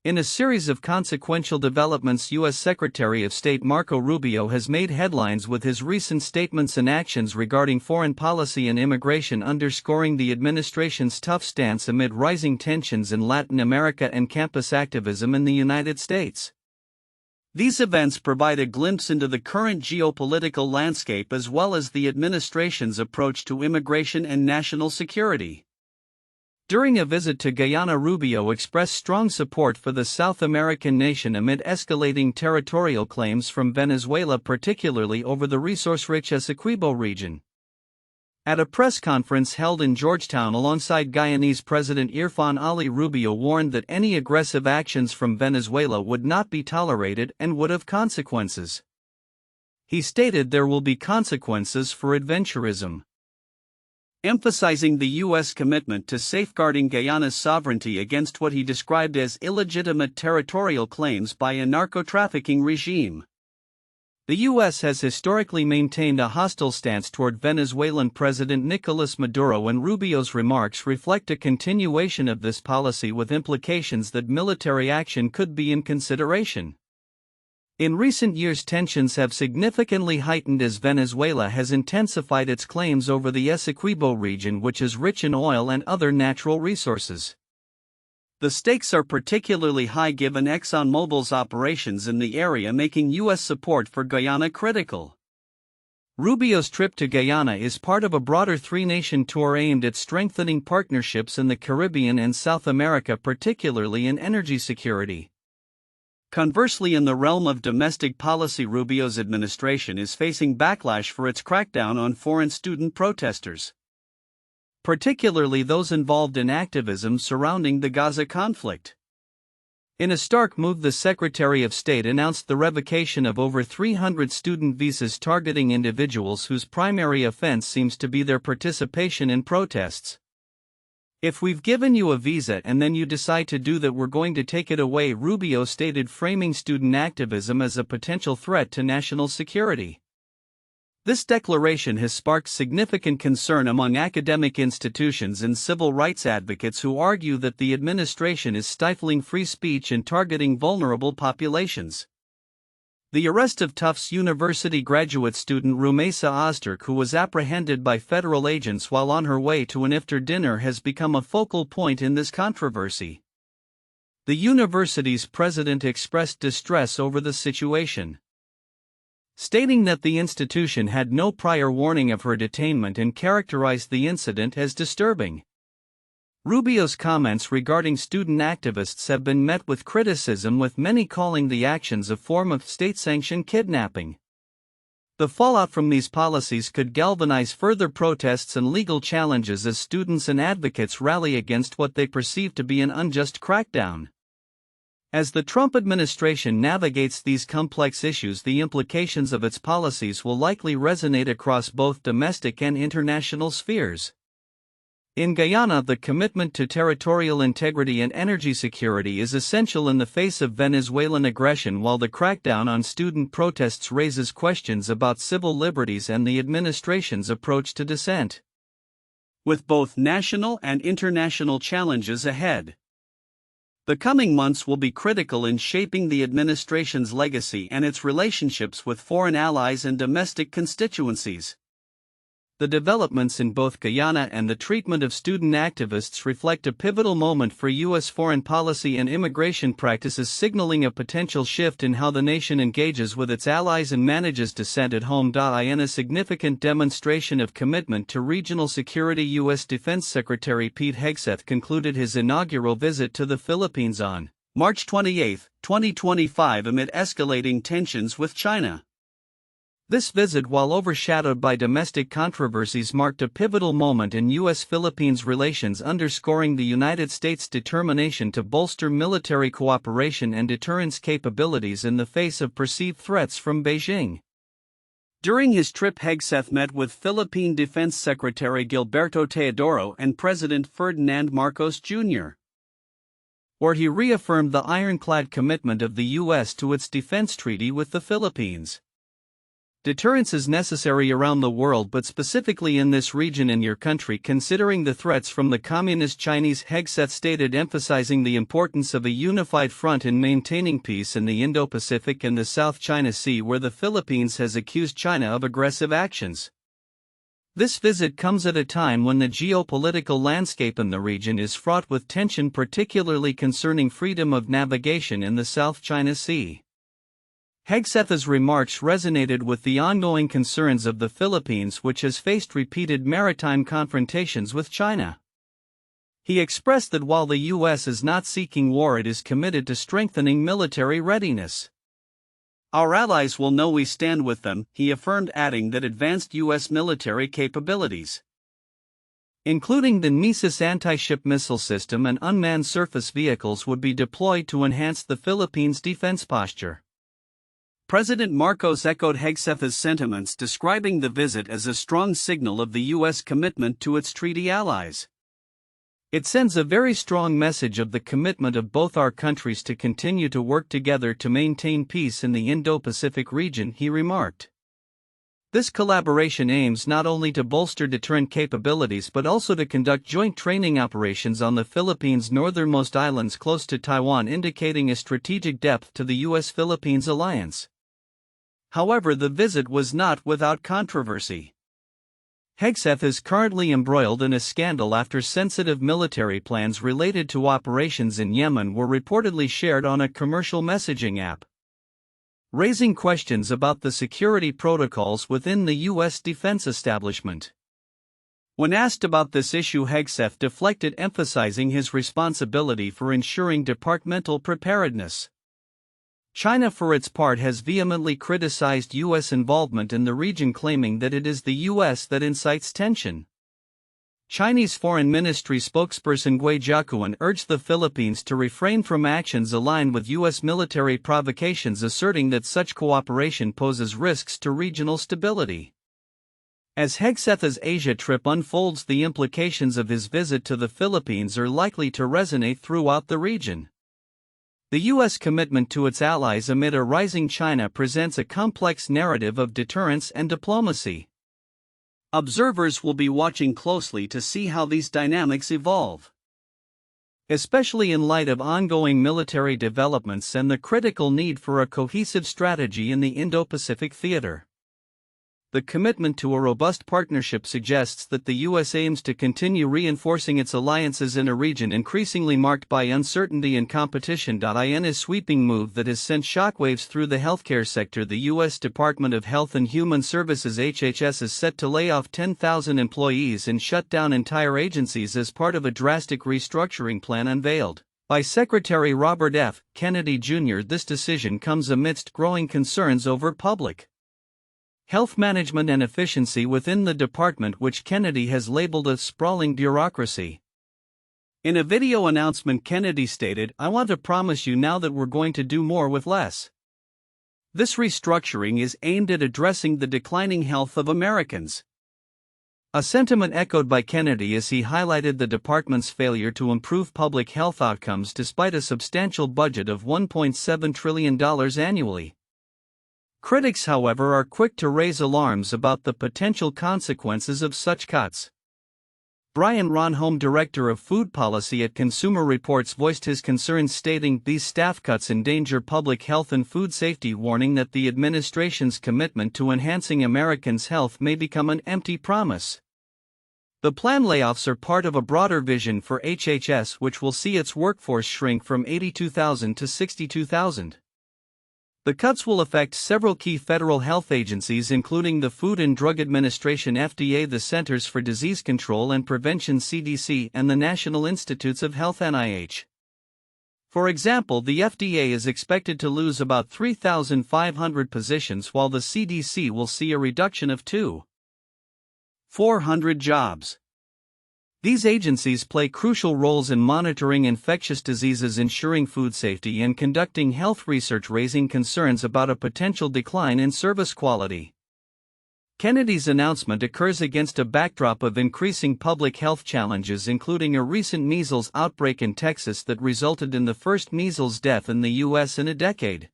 In a series of consequential developments, U.S. Secretary of State Marco Rubio has made headlines with his recent statements and actions regarding foreign policy and immigration, underscoring the administration's tough stance amid rising tensions in Latin America and campus activism in the United States. These events provide a glimpse into the current geopolitical landscape as well as the administration's approach to immigration and national security. During a visit to Guyana, Rubio expressed strong support for the South American nation amid escalating territorial claims from Venezuela, particularly over the resource-rich Essequibo region. At a press conference held in Georgetown alongside Guyanese President Irfan Ali, Rubio warned that any aggressive actions from Venezuela would not be tolerated and would have consequences. He stated there will be consequences for adventurism, emphasizing the U.S. commitment to safeguarding Guyana's sovereignty against what he described as illegitimate territorial claims by a narco-trafficking regime. The U.S. has historically maintained a hostile stance toward Venezuelan President Nicolas Maduro, and Rubio's remarks reflect a continuation of this policy, with implications that military action could be in consideration. In recent years, tensions have significantly heightened as Venezuela has intensified its claims over the Essequibo region, which is rich in oil and other natural resources. The stakes are particularly high given ExxonMobil's operations in the area, making U.S. support for Guyana critical. Rubio's trip to Guyana is part of a broader three-nation tour aimed at strengthening partnerships in the Caribbean and South America, particularly in energy security. Conversely, in the realm of domestic policy, Rubio's administration is facing backlash for its crackdown on foreign student protesters, particularly those involved in activism surrounding the Gaza conflict. In a stark move, the Secretary of State announced the revocation of over 300 student visas targeting individuals whose primary offense seems to be their participation in protests. "If we've given you a visa and then you decide to do that, we're going to take it away," Rubio stated, framing student activism as a potential threat to national security. This declaration has sparked significant concern among academic institutions and civil rights advocates who argue that the administration is stifling free speech and targeting vulnerable populations. The arrest of Tufts University graduate student Rumeysa Ozturk, who was apprehended by federal agents while on her way to an iftar dinner, has become a focal point in this controversy. The university's president expressed distress over the situation, stating that the institution had no prior warning of her detainment and characterized the incident as disturbing. Rubio's comments regarding student activists have been met with criticism, with many calling the actions a form of state-sanctioned kidnapping. The fallout from these policies could galvanize further protests and legal challenges as students and advocates rally against what they perceive to be an unjust crackdown. As the Trump administration navigates these complex issues, the implications of its policies will likely resonate across both domestic and international spheres. In Guyana, the commitment to territorial integrity and energy security is essential in the face of Venezuelan aggression, while the crackdown on student protests raises questions about civil liberties and the administration's approach to dissent. With both national and international challenges ahead, the coming months will be critical in shaping the administration's legacy and its relationships with foreign allies and domestic constituencies. The developments in both Guyana and the treatment of student activists reflect a pivotal moment for U.S. foreign policy and immigration practices, signaling a potential shift in how the nation engages with its allies and manages dissent at home. In a significant demonstration of commitment to regional security, U.S. Defense Secretary Pete Hegseth concluded his inaugural visit to the Philippines on March 28, 2025, amid escalating tensions with China. This visit, while overshadowed by domestic controversies, marked a pivotal moment in U.S.-Philippines relations, underscoring the United States' determination to bolster military cooperation and deterrence capabilities in the face of perceived threats from Beijing. During his trip, Hegseth met with Philippine Defense Secretary Gilberto Teodoro and President Ferdinand Marcos Jr., where he reaffirmed the ironclad commitment of the U.S. to its defense treaty with the Philippines. Deterrence is necessary around the world, but specifically in this region in your country, considering the threats from the Communist Chinese, Hegseth stated, emphasizing the importance of a unified front in maintaining peace in the Indo-Pacific and the South China Sea, where the Philippines has accused China of aggressive actions. This visit comes at a time when the geopolitical landscape in the region is fraught with tension, particularly concerning freedom of navigation in the South China Sea. Hegseth's remarks resonated with the ongoing concerns of the Philippines, which has faced repeated maritime confrontations with China. He expressed that while the U.S. is not seeking war, it is committed to strengthening military readiness. Our allies will know we stand with them, he affirmed, adding that advanced U.S. military capabilities, including the Missiles anti-ship missile system and unmanned surface vehicles, would be deployed to enhance the Philippines' defense posture. President Marcos echoed Hegseth's sentiments, describing the visit as a strong signal of the U.S. commitment to its treaty allies. It sends a very strong message of the commitment of both our countries to continue to work together to maintain peace in the Indo-Pacific region, he remarked. This collaboration aims not only to bolster deterrent capabilities but also to conduct joint training operations on the Philippines' northernmost islands close to Taiwan, indicating a strategic depth to the U.S.-Philippines alliance. However, the visit was not without controversy. Hegseth is currently embroiled in a scandal after sensitive military plans related to operations in Yemen were reportedly shared on a commercial messaging app, raising questions about the security protocols within the U.S. defense establishment. When asked about this issue, Hegseth deflected, emphasizing his responsibility for ensuring departmental preparedness. China, for its part, has vehemently criticized U.S. involvement in the region, claiming that it is the U.S. that incites tension. Chinese Foreign Ministry spokesperson Gui Jiaquan urged the Philippines to refrain from actions aligned with U.S. military provocations, asserting that such cooperation poses risks to regional stability. As Hegseth's Asia trip unfolds, the implications of his visit to the Philippines are likely to resonate throughout the region. The U.S. commitment to its allies amid a rising China presents a complex narrative of deterrence and diplomacy. Observers will be watching closely to see how these dynamics evolve, especially in light of ongoing military developments and the critical need for a cohesive strategy in the Indo-Pacific theater. The commitment to a robust partnership suggests that the U.S. aims to continue reinforcing its alliances in a region increasingly marked by uncertainty and competition. In a sweeping move that has sent shockwaves through the healthcare sector, the U.S. Department of Health and Human Services (HHS) is set to lay off 10,000 employees and shut down entire agencies as part of a drastic restructuring plan unveiled by Secretary Robert F. Kennedy Jr. This decision comes amidst growing concerns over public health management and efficiency within the department, which Kennedy has labeled a sprawling bureaucracy. In a video announcement, Kennedy stated, "I want to promise you now that we're going to do more with less." This restructuring is aimed at addressing the declining health of Americans, a sentiment echoed by Kennedy as he highlighted the department's failure to improve public health outcomes despite a substantial budget of $1.7 trillion annually. Critics, however, are quick to raise alarms about the potential consequences of such cuts. Brian Ronholm, director of food policy at Consumer Reports, voiced his concerns, stating these staff cuts endanger public health and food safety, warning that the administration's commitment to enhancing Americans' health may become an empty promise. The planned layoffs are part of a broader vision for HHS, which will see its workforce shrink from 82,000 to 62,000. The cuts will affect several key federal health agencies, including the Food and Drug Administration (FDA), the Centers for Disease Control and Prevention (CDC), and the National Institutes of Health (NIH). For example, the FDA is expected to lose about 3,500 positions, while the CDC will see a reduction of 2,400 jobs. These agencies play crucial roles in monitoring infectious diseases, ensuring food safety, and conducting health research, raising concerns about a potential decline in service quality. Kennedy's announcement occurs against a backdrop of increasing public health challenges, including a recent measles outbreak in Texas that resulted in the first measles death in the U.S. in a decade.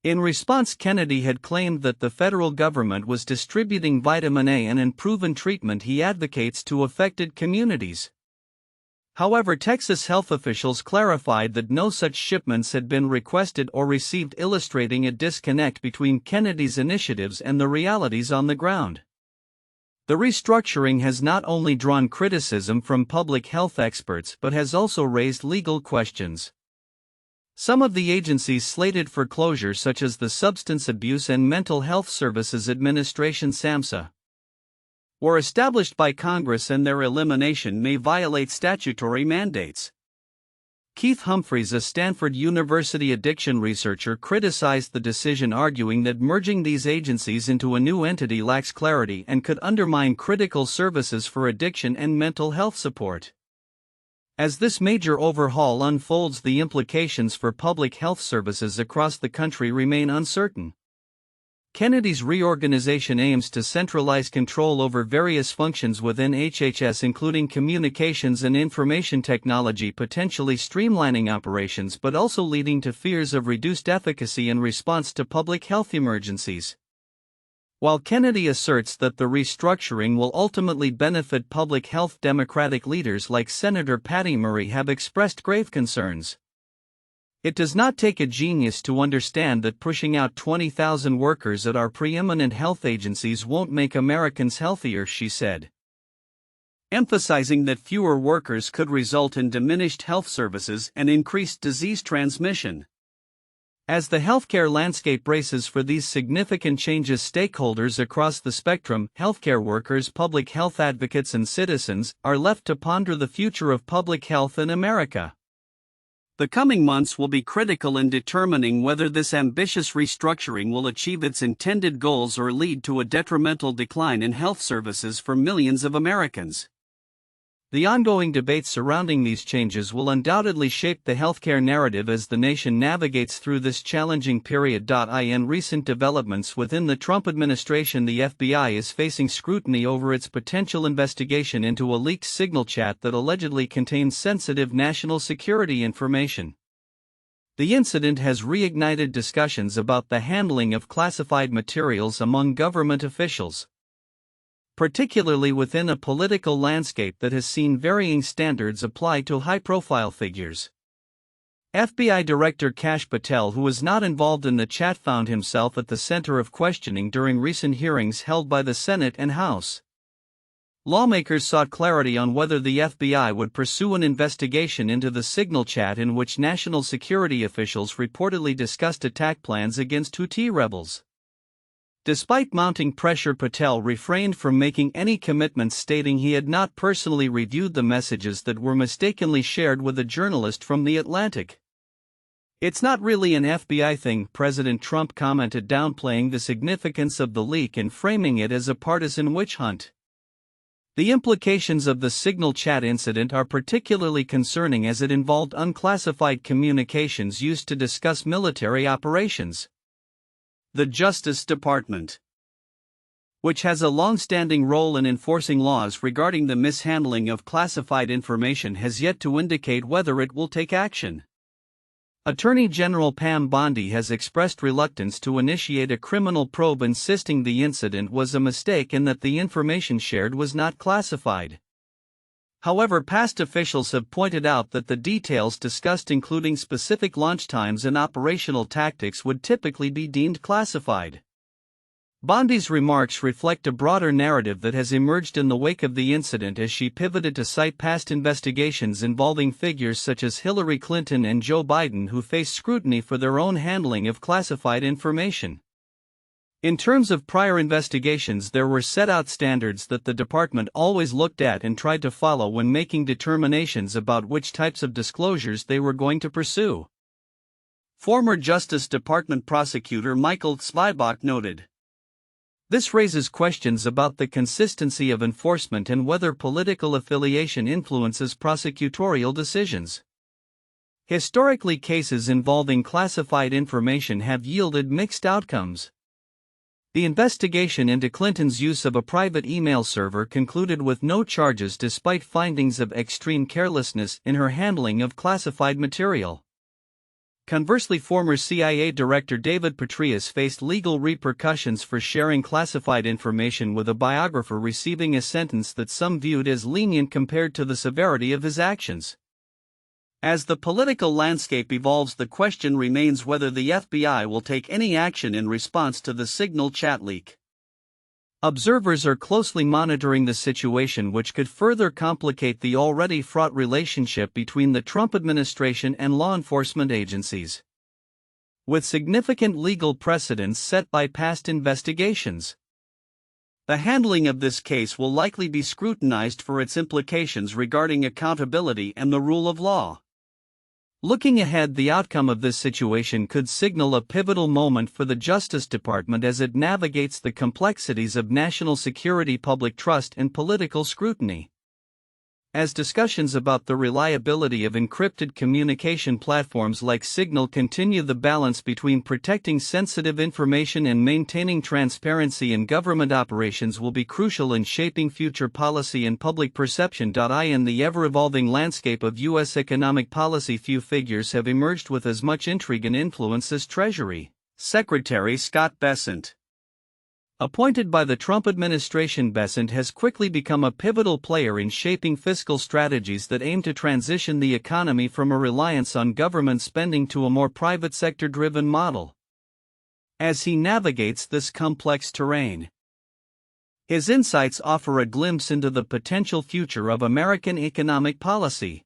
In response, Kennedy had claimed that the federal government was distributing vitamin A, an unproven treatment he advocates to affected communities. However, Texas health officials clarified that no such shipments had been requested or received, illustrating a disconnect between Kennedy's initiatives and the realities on the ground. The restructuring has not only drawn criticism from public health experts but has also raised legal questions. Some of the agencies slated for closure, such as the Substance Abuse and Mental Health Services Administration (SAMHSA), were established by Congress, and their elimination may violate statutory mandates. Keith Humphreys, a Stanford University addiction researcher, criticized the decision, arguing that merging these agencies into a new entity lacks clarity and could undermine critical services for addiction and mental health support. As this major overhaul unfolds, the implications for public health services across the country remain uncertain. Kennedy's reorganization aims to centralize control over various functions within HHS, including communications and information technology, potentially streamlining operations but also leading to fears of reduced efficacy in response to public health emergencies. While Kennedy asserts that the restructuring will ultimately benefit public health, Democratic leaders like Senator Patty Murray have expressed grave concerns. It does not take a genius to understand that pushing out 20,000 workers at our preeminent health agencies won't make Americans healthier, she said, emphasizing that fewer workers could result in diminished health services and increased disease transmission. As the healthcare landscape braces for these significant changes, stakeholders across the spectrum, healthcare workers, public health advocates, and citizens, are left to ponder the future of public health in America. The coming months will be critical in determining whether this ambitious restructuring will achieve its intended goals or lead to a detrimental decline in health services for millions of Americans. The ongoing debates surrounding these changes will undoubtedly shape the healthcare narrative as the nation navigates through this challenging period. In recent developments within the Trump administration, the FBI is facing scrutiny over its potential investigation into a leaked signal chat that allegedly contains sensitive national security information. The incident has reignited discussions about the handling of classified materials among government officials, particularly within a political landscape that has seen varying standards applied to high-profile figures. FBI Director Kash Patel, who was not involved in the chat, found himself at the center of questioning during recent hearings held by the Senate and House. Lawmakers sought clarity on whether the FBI would pursue an investigation into the signal chat in which national security officials reportedly discussed attack plans against Houthi rebels. Despite mounting pressure, Patel refrained from making any commitments, stating he had not personally reviewed the messages that were mistakenly shared with a journalist from The Atlantic. "It's not really an FBI thing," President Trump commented, downplaying the significance of the leak and framing it as a partisan witch hunt. The implications of the signal chat incident are particularly concerning as it involved unclassified communications used to discuss military operations. The Justice Department, which has a long-standing role in enforcing laws regarding the mishandling of classified information, has yet to indicate whether it will take action. Attorney General Pam Bondi has expressed reluctance to initiate a criminal probe, insisting the incident was a mistake and that the information shared was not classified. However, past officials have pointed out that the details discussed, including specific launch times and operational tactics, would typically be deemed classified. Bondi's remarks reflect a broader narrative that has emerged in the wake of the incident, as she pivoted to cite past investigations involving figures such as Hillary Clinton and Joe Biden, who face scrutiny for their own handling of classified information. In terms of prior investigations, there were set out standards that the department always looked at and tried to follow when making determinations about which types of disclosures they were going to pursue. Former Justice Department prosecutor Michael Zweibach noted, "This raises questions about the consistency of enforcement and whether political affiliation influences prosecutorial decisions. Historically, cases involving classified information have yielded mixed outcomes." The investigation into Clinton's use of a private email server concluded with no charges despite findings of extreme carelessness in her handling of classified material. Conversely, former CIA Director David Petraeus faced legal repercussions for sharing classified information with a biographer, receiving a sentence that some viewed as lenient compared to the severity of his actions. As the political landscape evolves, the question remains whether the FBI will take any action in response to the Signal chat leak. Observers are closely monitoring the situation, which could further complicate the already fraught relationship between the Trump administration and law enforcement agencies, with significant legal precedents set by past investigations. The handling of this case will likely be scrutinized for its implications regarding accountability and the rule of law. Looking ahead, the outcome of this situation could signal a pivotal moment for the Justice Department as it navigates the complexities of national security, public trust, and political scrutiny. As discussions about the reliability of encrypted communication platforms like Signal continue, the balance between protecting sensitive information and maintaining transparency in government operations will be crucial in shaping future policy and public perception. In the ever-evolving landscape of U.S. economic policy, few figures have emerged with as much intrigue and influence as Treasury Secretary Scott Bessent. Appointed by the Trump administration, Bessent has quickly become a pivotal player in shaping fiscal strategies that aim to transition the economy from a reliance on government spending to a more private sector-driven model. As he navigates this complex terrain, his insights offer a glimpse into the potential future of American economic policy.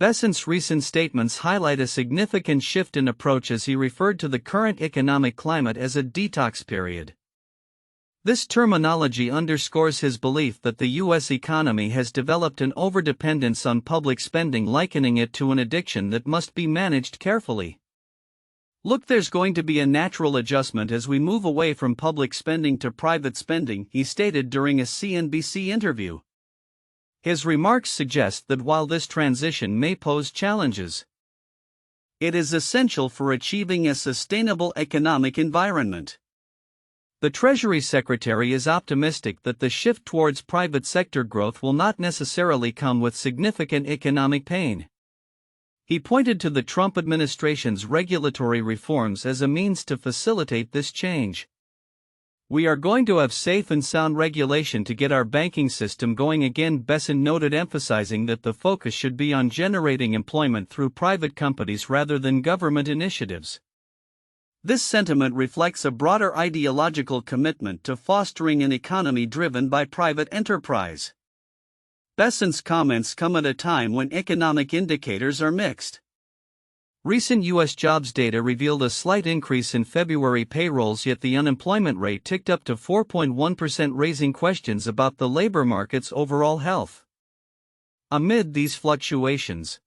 Bessent's recent statements highlight a significant shift in approach as he referred to the current economic climate as a detox period. This terminology underscores his belief that the U.S. economy has developed an overdependence on public spending, likening it to an addiction that must be managed carefully. "Look, there's going to be a natural adjustment as we move away from public spending to private spending," he stated during a CNBC interview. His remarks suggest that while this transition may pose challenges, it is essential for achieving a sustainable economic environment. The Treasury Secretary is optimistic that the shift towards private sector growth will not necessarily come with significant economic pain. He pointed to the Trump administration's regulatory reforms as a means to facilitate this change. "We are going to have safe and sound regulation to get our banking system going again," Bessent noted, emphasizing that the focus should be on generating employment through private companies rather than government initiatives. This sentiment reflects a broader ideological commitment to fostering an economy driven by private enterprise. Bessent's comments come at a time when economic indicators are mixed. Recent U.S. jobs data revealed a slight increase in February payrolls, yet the unemployment rate ticked up to 4.1%, raising questions about the labor market's overall health. Amid these fluctuations,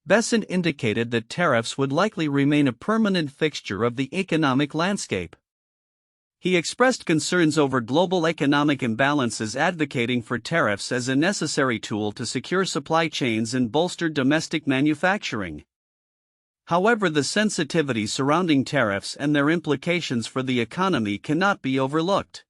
Bessent indicated that tariffs would likely remain a permanent fixture of the economic landscape. He expressed concerns over global economic imbalances, advocating for tariffs as a necessary tool to secure supply chains and bolster domestic manufacturing. However, the sensitivities surrounding tariffs and their implications for the economy cannot be overlooked,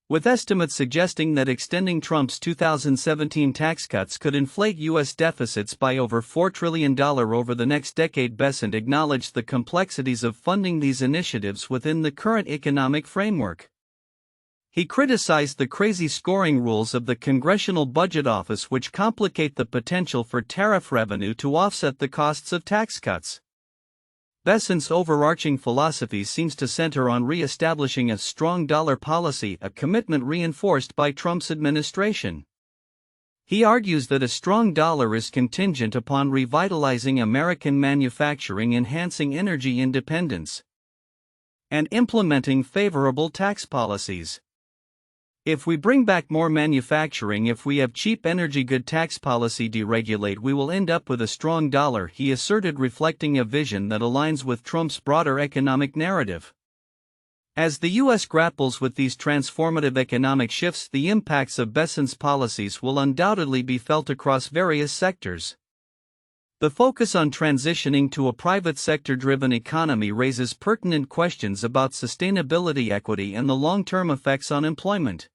with estimates suggesting that extending Trump's 2017 tax cuts could inflate U.S. deficits by over $4 trillion over the next decade. Bessent acknowledged the complexities of funding these initiatives within the current economic framework. He criticized the crazy scoring rules of the Congressional Budget Office, which complicate the potential for tariff revenue to offset the costs of tax cuts. Bessent's overarching philosophy seems to center on re-establishing a strong dollar policy, a commitment reinforced by Trump's administration. He argues that a strong dollar is contingent upon revitalizing American manufacturing, enhancing energy independence, and implementing favorable tax policies. "If we bring back more manufacturing, if we have cheap energy, good tax policy, deregulate, we will end up with a strong dollar," he asserted, reflecting a vision that aligns with Trump's broader economic narrative. As the U.S. grapples with these transformative economic shifts, the impacts of Bessent's policies will undoubtedly be felt across various sectors. The focus on transitioning to a private sector-driven economy raises pertinent questions about sustainability, equity, and the long-term effects on employment.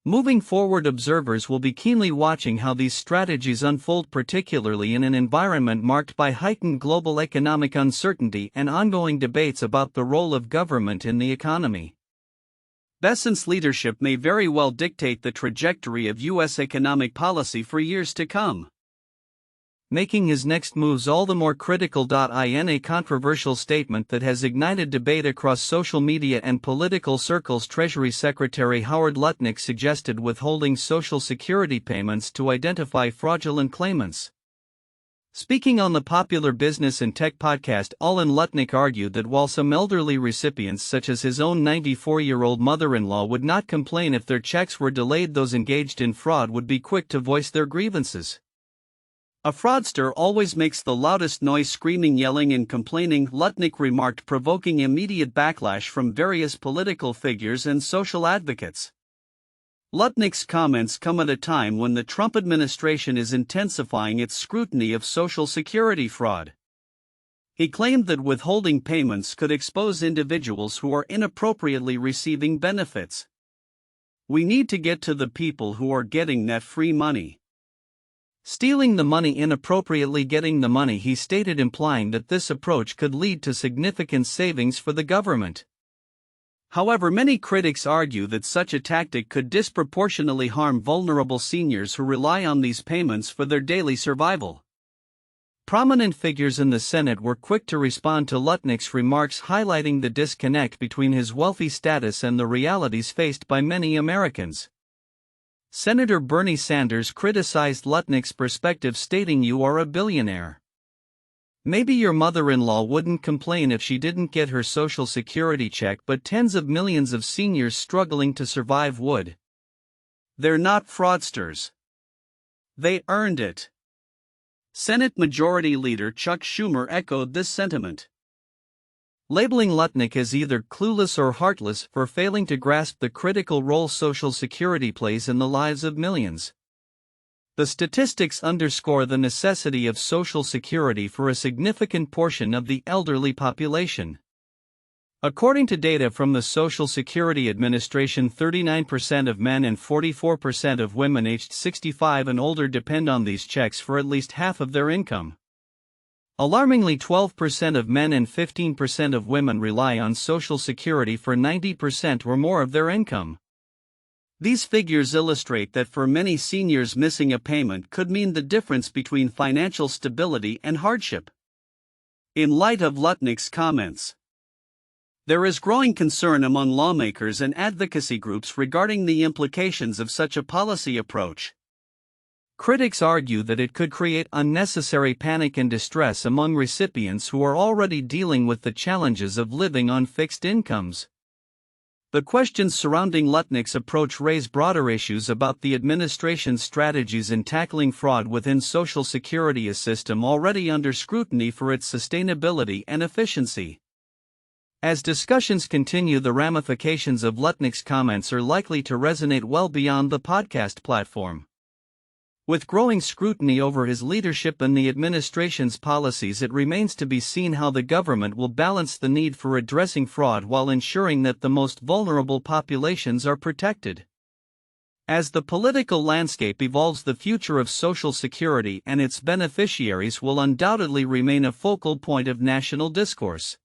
Moving forward, observers will be keenly watching how these strategies unfold, particularly in an environment marked by heightened global economic uncertainty and ongoing debates about the role of government in the economy. Dissent's leadership may very well dictate the trajectory of U.S. economic policy for years to come, making his next moves all the more critical. In a controversial statement that has ignited debate across social media and political circles, Treasury Secretary Howard Lutnick suggested withholding Social Security payments to identify fraudulent claimants. Speaking on the popular business and tech podcast All In, Lutnick argued that while some elderly recipients such as his own 94-year-old mother-in-law would not complain if their checks were delayed, those engaged in fraud would be quick to voice their grievances. "A fraudster always makes the loudest noise, screaming, yelling and complaining," Lutnick remarked, provoking immediate backlash from various political figures and social advocates. Lutnick's comments come at a time when the Trump administration is intensifying its scrutiny of Social Security fraud. He claimed that withholding payments could expose individuals who are inappropriately receiving benefits. "We need to get to the people who are getting that free money. Stealing the money, inappropriately getting the money," he stated, implying that this approach could lead to significant savings for the government. However, many critics argue that such a tactic could disproportionately harm vulnerable seniors who rely on these payments for their daily survival. Prominent figures in the Senate were quick to respond to Lutnick's remarks, highlighting the disconnect between his wealthy status and the realities faced by many Americans. Senator Bernie Sanders criticized Lutnick's perspective, stating, "You are a billionaire. Maybe your mother-in-law wouldn't complain if she didn't get her Social Security check, but tens of millions of seniors struggling to survive would. They're not fraudsters. They earned it." Senate Majority Leader Chuck Schumer echoed this sentiment, labeling Lutnick as either clueless or heartless for failing to grasp the critical role Social Security plays in the lives of millions. The statistics underscore the necessity of Social Security for a significant portion of the elderly population. According to data from the Social Security Administration, 39% of men and 44% of women aged 65 and older depend on these checks for at least half of their income. Alarmingly, 12% of men and 15% of women rely on Social Security for 90% or more of their income. These figures illustrate that for many seniors, missing a payment could mean the difference between financial stability and hardship. In light of Lutnick's comments, there is growing concern among lawmakers and advocacy groups regarding the implications of such a policy approach. Critics argue that it could create unnecessary panic and distress among recipients who are already dealing with the challenges of living on fixed incomes. The questions surrounding Lutnick's approach raise broader issues about the administration's strategies in tackling fraud within Social Security, a system already under scrutiny for its sustainability and efficiency. As discussions continue, the ramifications of Lutnick's comments are likely to resonate well beyond the podcast platform. With growing scrutiny over his leadership and the administration's policies, it remains to be seen how the government will balance the need for addressing fraud while ensuring that the most vulnerable populations are protected. As the political landscape evolves, the future of Social Security and its beneficiaries will undoubtedly remain a focal point of national discourse.